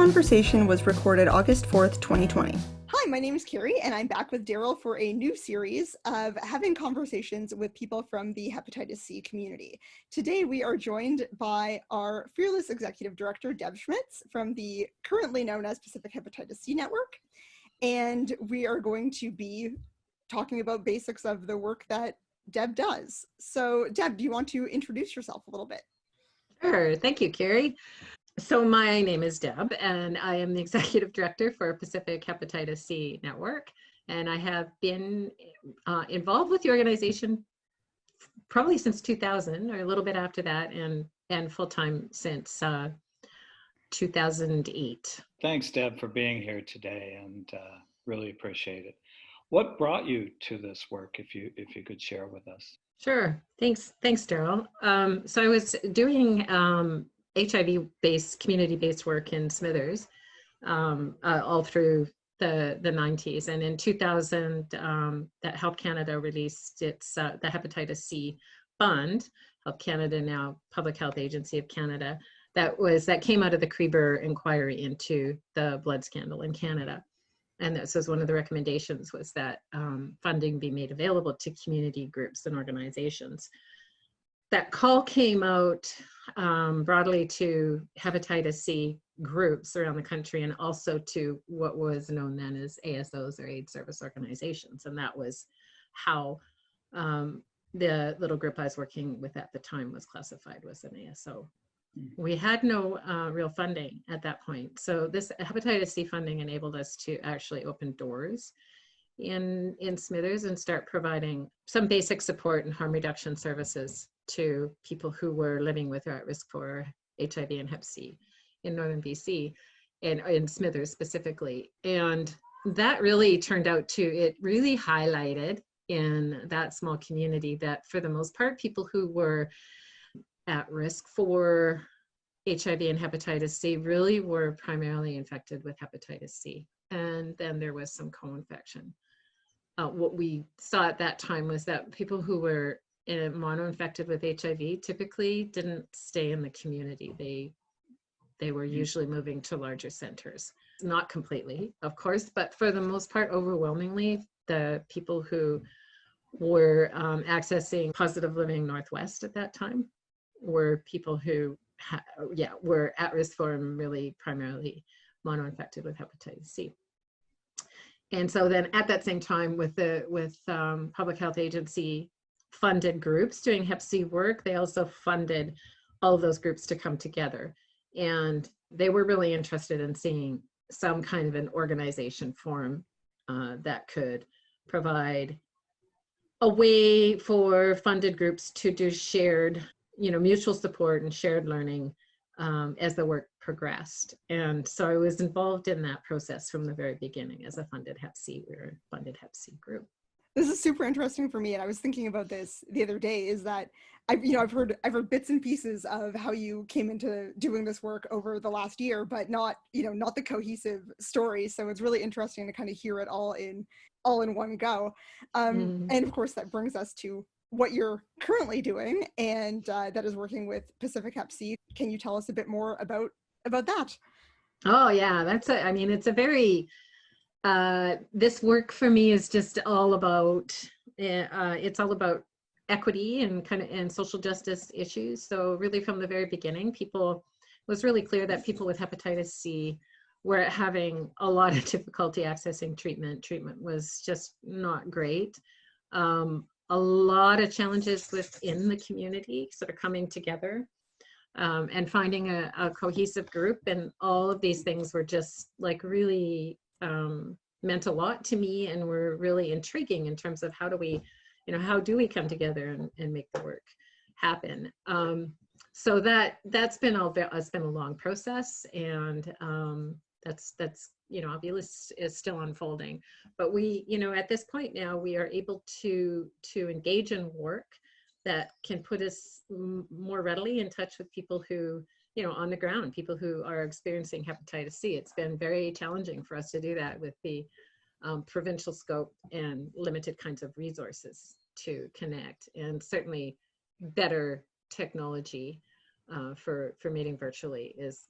conversation was recorded August 4th, 2020. Hi, my name is Carrie, and I'm back with Daryl for a new series of having conversations with people from the hepatitis C community. Today, we are joined by our fearless executive director, Deb Schmitz, from the currently known as Pacific Hepatitis C Network. And we are going to be talking about basics of the work that Deb does. So, Deb, do you want to introduce yourself a little bit? Sure. Thank you, Carrie. So my name is Deb, and I am the Executive Director for Pacific Hepatitis C Network. And I have been involved with the organization probably since 2000 or a little bit after that, and full-time since 2008. Thanks, Deb, for being here today, and really appreciate it. What brought you to this work, if you could share with us? Sure. Thanks, Daryl. So I was doing HIV-based, community-based work in Smithers all through the 90s. And in 2000, that Health Canada released its the Hepatitis C Fund, Health Canada now Public Health Agency of Canada, that came out of the Kreber inquiry into the blood scandal in Canada. And this was one of the recommendations, was that funding be made available to community groups and organizations. That call came out broadly to hepatitis C groups around the country, and also to what was known then as ASOs, or AIDS Service Organizations. And that was how the little group I was working with at the time was classified, was an ASO. We had no real funding at that point. So this hepatitis C funding enabled us to actually open doors in Smithers and start providing some basic support and harm reduction services to people who were living with or at risk for HIV and Hep C in northern BC, and in Smithers specifically. And that really turned out to, it really highlighted in that small community that for the most part, people who were at risk for HIV and hepatitis C really were primarily infected with hepatitis C. And then there was some co-infection. What we saw at that time was that people who were mono-infected with HIV typically didn't stay in the community. They were usually moving to larger centers. Not completely, of course, but for the most part, overwhelmingly, the people who were accessing Positive Living Northwest at that time were people who were at risk for and really primarily mono-infected with hepatitis C. And so then at that same time, with Public Health Agency funded groups doing Hep C work, they also funded all of those groups to come together. And they were really interested in seeing some kind of an organization form that could provide a way for funded groups to do shared, mutual support and shared learning as the work progressed. And so I was involved in that process from the very beginning as a funded Hep C. We were a funded Hep C group. This is super interesting for me, and I was thinking about this the other day, is that I've heard bits and pieces of how you came into doing this work over the last year, but not the cohesive story. So it's really interesting to kind of hear it all in one go. And of course, that brings us to what you're currently doing, and that is working with Pacific Hep C. Can you tell us a bit more about that? Oh yeah, it's a very, this work for me is just all about, it's all about equity and social justice issues. So really from the very beginning, it was really clear that people with hepatitis C were having a lot of difficulty accessing treatment. Treatment was just not great. A lot of challenges within the community sort of coming together and finding a cohesive group. And all of these things were just like really meant a lot to me, and were really intriguing in terms of how do we come together and make the work happen. So that's been it's been a long process, and that's obviously is still unfolding. But we, at this point now, we are able to engage in work that can put us more readily in touch with people who, on the ground, people who are experiencing hepatitis C. It's been very challenging for us to do that with the provincial scope and limited kinds of resources to connect, and certainly better technology for meeting virtually is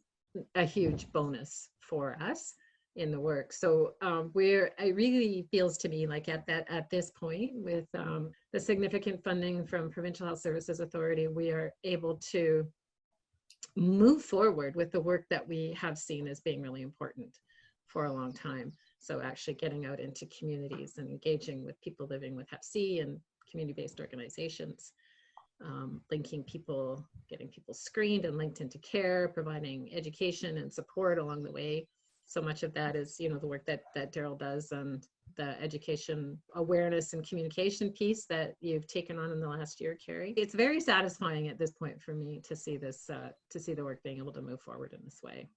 a huge bonus for us in the work. So it really feels to me like at this point, with the significant funding from Provincial Health Services Authority, we are able to move forward with the work that we have seen as being really important for a long time. So actually getting out into communities and engaging with people living with Hep C and community-based organizations, linking people, getting people screened and linked into care, providing education and support along the way. So much of that is, the work that Daryl does, and the education, awareness, and communication piece that you've taken on in the last year, Carrie. It's very satisfying at this point for me to see this, to see the work being able to move forward in this way.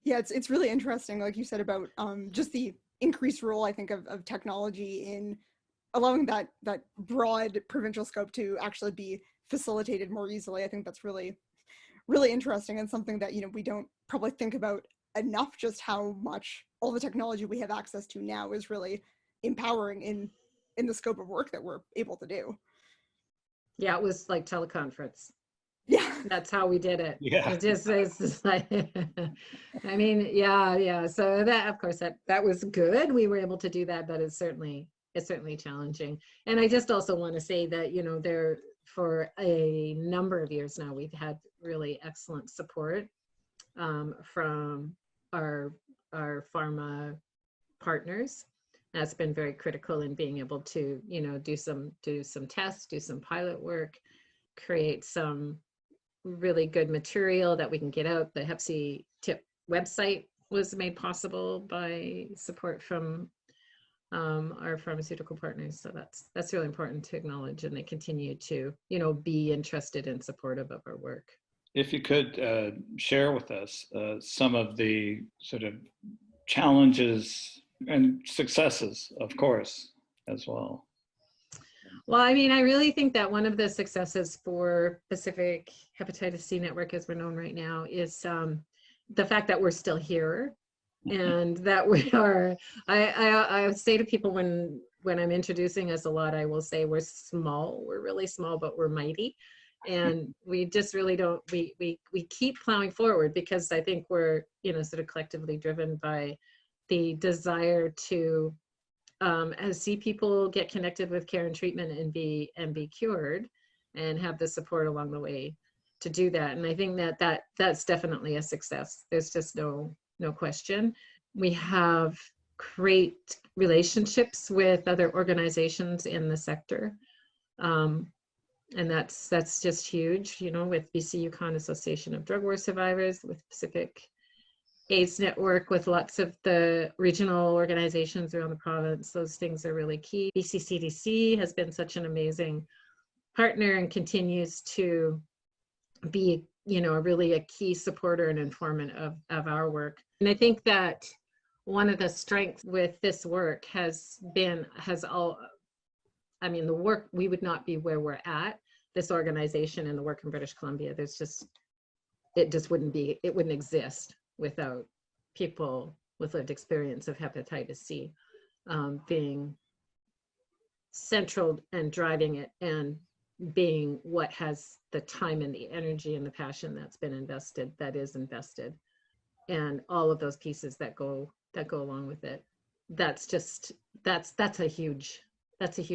Yeah, it's really interesting, like you said, about just the increased role, I think, of technology in allowing that broad provincial scope to actually be facilitated more easily. I think that's really, really interesting, and something that, we don't probably think about enough, just how much all the technology we have access to now is really empowering in the scope of work that we're able to do. Yeah, it was like teleconference. Yeah, that's how we did it. Yeah. It's just like, I mean, yeah. So that, of course, that was good. We were able to do that, but it's certainly challenging. And I just also want to say that, there, for a number of years now, we've had really excellent support from our pharma partners. That's been very critical in being able to, do some tests, do some pilot work, create some really good material that we can get out. The Hep C Tip website was made possible by support from our pharmaceutical partners. So that's really important to acknowledge, and they continue to, be interested and supportive of our work. If you could share with us some of the sort of challenges and successes, of course, as well. Well, I mean, I really think that one of the successes for Pacific Hepatitis C Network, as we're known right now, is the fact that we're still here, and that we are. I say to people when I'm introducing us a lot, I will say we're small. We're really small, but we're mighty, and we just really don't. We keep plowing forward, because I think we're, sort of collectively driven by the desire to see people get connected with care and treatment and be cured, and have the support along the way to do that. And I think that's definitely a success. There's just no question. We have great relationships with other organizations in the sector. And that's just huge, with BC Yukon Association of Drug War Survivors, with Pacific AIDS Network, with lots of the regional organizations around the province. Those things are really key. BC CDC has been such an amazing partner and continues to be, really a key supporter and informant of our work. And I think that one of the strengths with this work the work, we would not be where we're at, this organization and the work in British Columbia. It wouldn't exist without people with lived experience of hepatitis C being central and driving it, and being what has the time and the energy and the passion that is invested, and all of those pieces that go along with it. That's a huge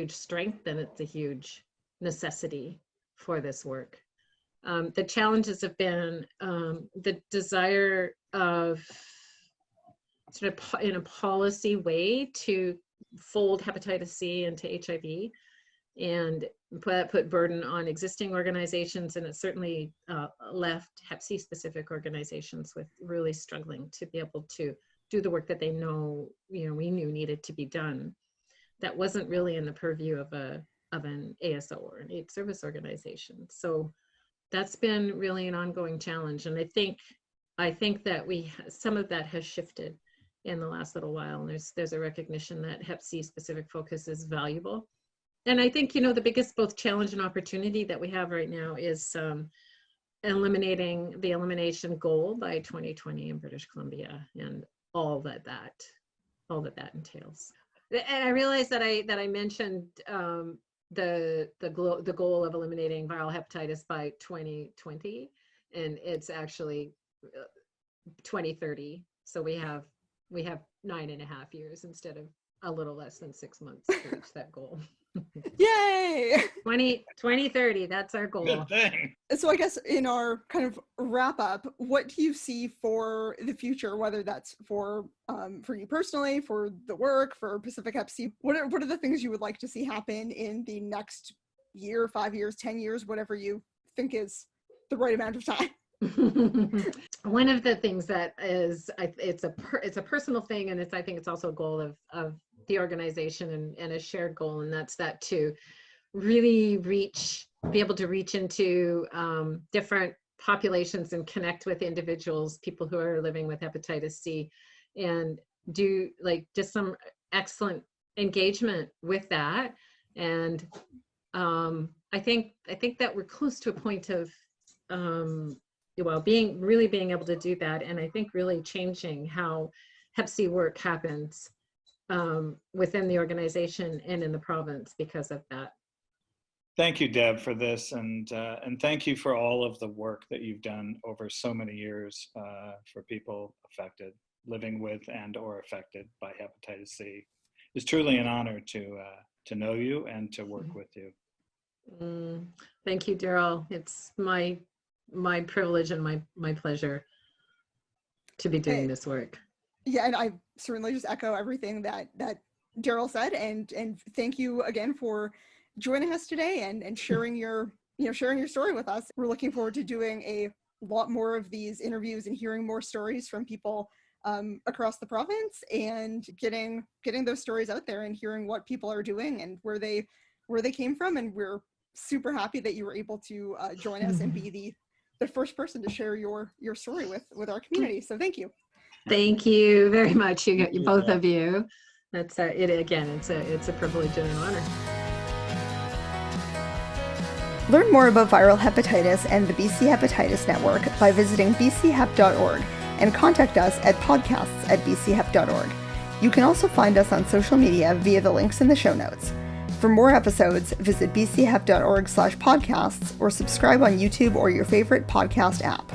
strength, and it's a huge necessity for this work. The challenges have been the desire of, sort of in a policy way, to fold hepatitis C into HIV and put burden on existing organizations, and it certainly left Hep C specific organizations with really struggling to be able to do the work that they we knew needed to be done. That wasn't really in the purview of an ASO or an AIDS service organization. So that's been really an ongoing challenge, and I think that some of that has shifted in the last little while, and there's a recognition that Hep C specific focus is valuable. And I think, the biggest both challenge and opportunity that we have right now is eliminating the elimination goal by 2020 in British Columbia, and all that entails. And I realized that I mentioned the goal of eliminating viral hepatitis by 2020, and it's actually 2030. So we have 9.5 years instead of a little less than 6 months to reach that goal. Yay! 2030, that's our goal. Good thing. So I guess in our kind of wrap up, what do you see for the future, whether that's for you personally, for the work, for Pacific Hep C? What are the things you would like to see happen in the next year, 5 years, 10 years, whatever you think is the right amount of time? One of the things that is, it's a personal thing, and I think it's also a goal of the organization and a shared goal, and that's that to really be able to reach into different populations and connect with individuals, people who are living with hepatitis C, and do just some excellent engagement with that. And I think that we're close to a point of being able to do that, and I think really changing how Hep C work happens within the organization and in the province because of that. Thank you, Deb, for this, and thank you for all of the work that you've done over so many years for people affected, living with and or affected by hepatitis C. It's truly an honor to know you and to work with you. Thank you, Daryl. It's my privilege and my pleasure to be doing this work. Yeah, and I certainly just echo everything that Daryl said, and thank you again for joining us today and sharing your story with us. We're looking forward to doing a lot more of these interviews and hearing more stories from people across the province, and getting those stories out there and hearing what people are doing and where they came from. And we're super happy that you were able to join us and be the first person to share your story with our community. So thank you. Thank you very much, you both of you. That's it. Again, it's a privilege and an honor. Learn more about viral hepatitis and the BC Hepatitis Network by visiting bchep.org and contact us at podcasts@bchep.org. You can also find us on social media via the links in the show notes. For more episodes, visit bchep.org/podcasts or subscribe on YouTube or your favorite podcast app.